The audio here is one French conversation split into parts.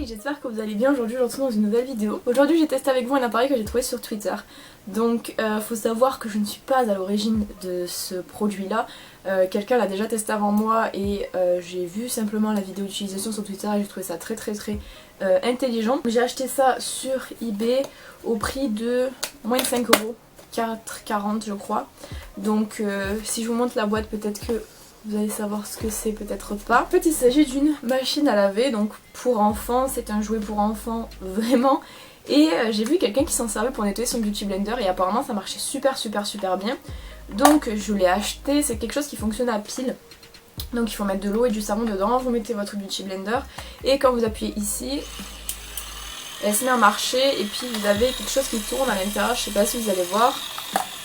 Hey, j'espère que vous allez bien. Aujourd'hui je vous retrouve dans une nouvelle vidéo. Aujourd'hui j'ai testé avec vous un appareil que j'ai trouvé sur Twitter. Donc faut savoir que je ne suis pas à l'origine de ce produit là. Quelqu'un l'a déjà testé avant moi et j'ai vu simplement la vidéo d'utilisation sur Twitter et j'ai trouvé ça très intelligent. J'ai acheté ça sur eBay au prix de moins de 5 €, 4,40 je crois. Donc si je vous montre la boîte peut-être que vous allez savoir ce que c'est, peut-être pas. En fait il s'agit d'une machine à laver, donc pour enfants, c'est un jouet pour enfants vraiment. Et j'ai vu quelqu'un qui s'en servait pour nettoyer son beauty blender et apparemment ça marchait super bien. Donc je l'ai acheté, c'est quelque chose qui fonctionne à pile. Donc il faut mettre de l'eau et du savon dedans, vous mettez votre beauty blender et quand vous appuyez ici, elle se met à marcher et puis vous avez quelque chose qui tourne à l'intérieur, je sais pas si vous allez voir.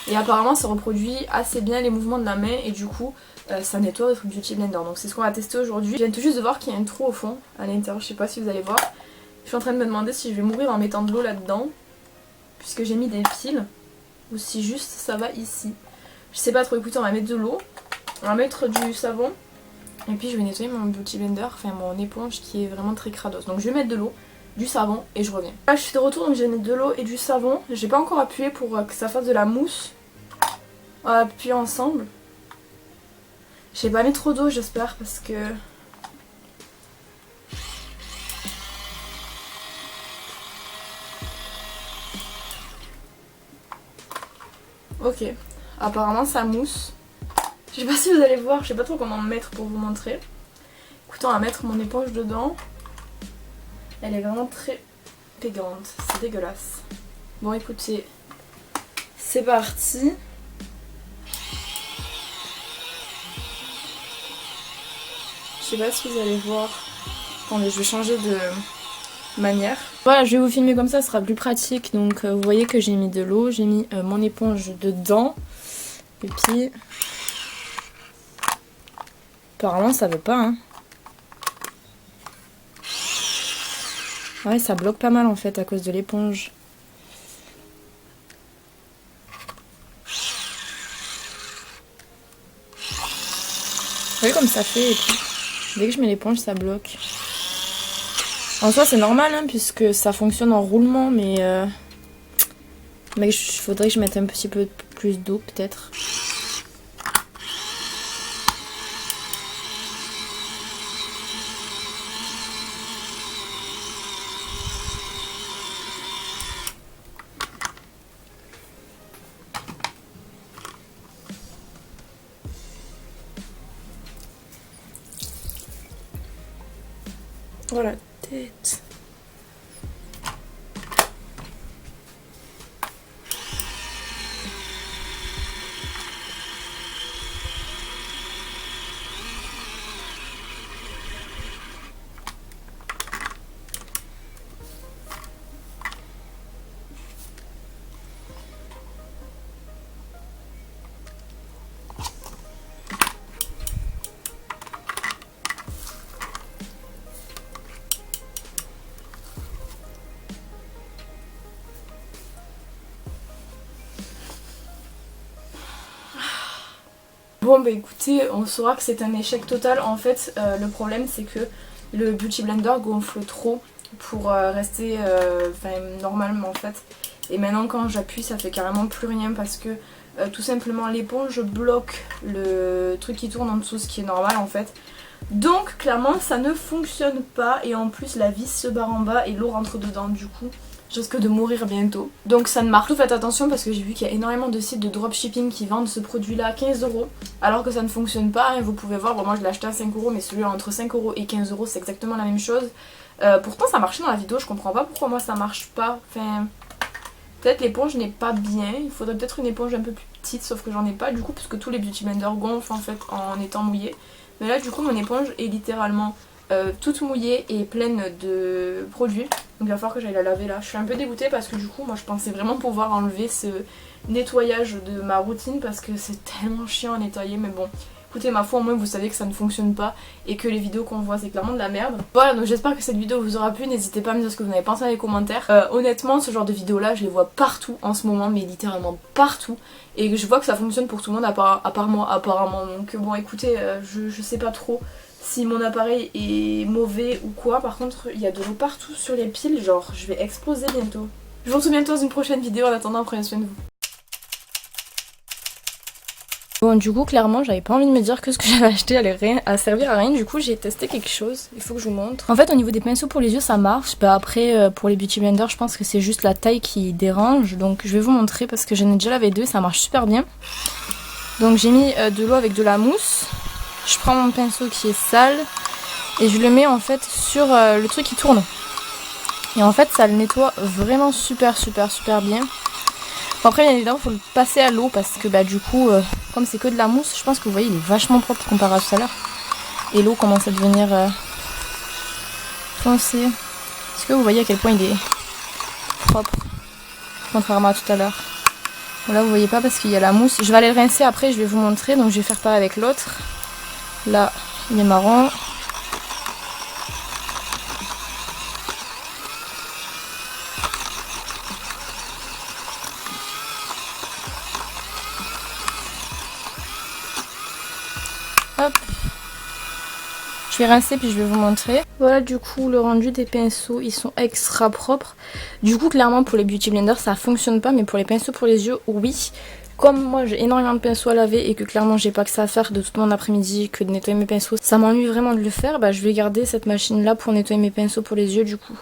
Et apparemment ça reproduit assez bien les mouvements de la main et du coup ça nettoie votre beauty blender. Donc c'est ce qu'on va tester aujourd'hui. Je viens tout juste de voir qu'il y a un trou au fond à l'intérieur, je sais pas si vous allez voir. Je suis en train de me demander si je vais mourir en mettant de l'eau là-dedans, puisque j'ai mis des piles, ou si juste ça va ici. Je sais pas trop, écoutez, on va mettre de l'eau, on va mettre du savon, et puis je vais nettoyer mon beauty blender, enfin mon éponge qui est vraiment très crados. Donc je vais mettre de l'eau, du savon et je reviens. Là je suis de retour, donc je vais mettre de l'eau et du savon. J'ai pas encore appuyé pour que ça fasse de la mousse. On va appuyer ensemble. J'ai pas mis trop d'eau j'espère parce que... Ok, apparemment ça mousse. Je sais pas si vous allez voir, je sais pas trop comment me mettre pour vous montrer. Écoutez, on va mettre mon éponge dedans. Elle est vraiment très pégante, c'est dégueulasse. Bon écoutez, c'est parti. Je sais pas si vous allez voir. Attendez, je vais changer de manière. Voilà, je vais vous filmer comme ça, ce sera plus pratique. Donc vous voyez que j'ai mis de l'eau, j'ai mis mon éponge dedans. Et puis... apparemment ça veut pas, hein. Ouais, ça bloque pas mal en fait à cause de l'éponge. Vous voyez comme ça fait et puis dès que je mets l'éponge ça bloque. En soi c'est normal hein, puisque ça fonctionne en roulement mais il faudrait que je mette un petit peu plus d'eau peut-être. Voilà, tête. Bon bah écoutez, on saura que c'est un échec total. En fait le problème c'est que le beauty blender gonfle trop pour rester normalement en fait. Et maintenant quand j'appuie ça fait carrément plus rien parce que tout simplement l'éponge bloque le truc qui tourne en dessous, ce qui est normal en fait. Donc clairement ça ne fonctionne pas et en plus la vis se barre en bas et l'eau rentre dedans, du coup je risque de mourir bientôt. Donc ça ne marche pas. Faites attention parce que j'ai vu qu'il y a énormément de sites de dropshipping qui vendent ce produit là à 15 € alors que ça ne fonctionne pas. Et vous pouvez voir, bon, moi je l'ai acheté à 5 € mais celui-là entre 5 € et 15 € c'est exactement la même chose. Pourtant ça marchait dans la vidéo, je comprends pas pourquoi moi ça marche pas. Enfin, peut-être l'éponge n'est pas bien, il faudrait peut-être une éponge un peu plus petite sauf que j'en ai pas du coup parce que tous les beauty blenders gonflent en fait en étant mouillés. Mais là du coup mon éponge est littéralement toute mouillée et pleine de produits. Donc il va falloir que j'aille la laver là. Je suis un peu dégoûtée parce que du coup moi je pensais vraiment pouvoir enlever ce nettoyage de ma routine parce que c'est tellement chiant à nettoyer. Mais bon, écoutez, ma foi au moins vous savez que ça ne fonctionne pas et que les vidéos qu'on voit c'est clairement de la merde. Voilà, donc j'espère que cette vidéo vous aura plu. N'hésitez pas à me dire ce que vous en avez pensé dans les commentaires. Honnêtement ce genre de vidéos là je les vois partout en ce moment, mais littéralement partout. Et je vois que ça fonctionne pour tout le monde à part moi apparemment. Donc bon écoutez, je sais pas trop si mon appareil est mauvais ou quoi. Par contre il y a de l'eau partout sur les piles, genre je vais exploser bientôt. Je vous retrouve bientôt dans une prochaine vidéo, en attendant prenez soin de vous. Bon du coup clairement j'avais pas envie de me dire que ce que j'avais acheté allait rien, à servir à rien, du coup j'ai testé quelque chose, il faut que je vous montre. En fait au niveau des pinceaux pour les yeux ça marche, bah après pour les beauty blenders je pense que c'est juste la taille qui dérange, donc je vais vous montrer parce que j'en ai déjà lavé deux, ça marche super bien. Donc j'ai mis de l'eau avec de la mousse, je prends mon pinceau qui est sale et je le mets en fait sur le truc qui tourne. Et en fait ça le nettoie vraiment super bien. Après bien évidemment il faut le passer à l'eau parce que bah du coup comme c'est que de la mousse, je pense que vous voyez il est vachement propre comparé à tout à l'heure. Et l'eau commence à devenir foncée. Est-ce que vous voyez à quel point il est propre contrairement à tout à l'heure? Bon, là vous voyez pas parce qu'il y a la mousse. Je vais aller le rincer après, je vais vous montrer. Donc je vais faire pareil avec l'autre. Là il est marron. Hop. Je vais rincer puis je vais vous montrer. Voilà du coup le rendu des pinceaux, ils sont extra propres. Du coup clairement pour les beauty blenders ça fonctionne pas, mais pour les pinceaux pour les yeux oui. Comme moi j'ai énormément de pinceaux à laver et que clairement j'ai pas que ça à faire de tout mon après-midi que de nettoyer mes pinceaux, ça m'ennuie vraiment de le faire, bah je vais garder cette machine là pour nettoyer mes pinceaux pour les yeux du coup.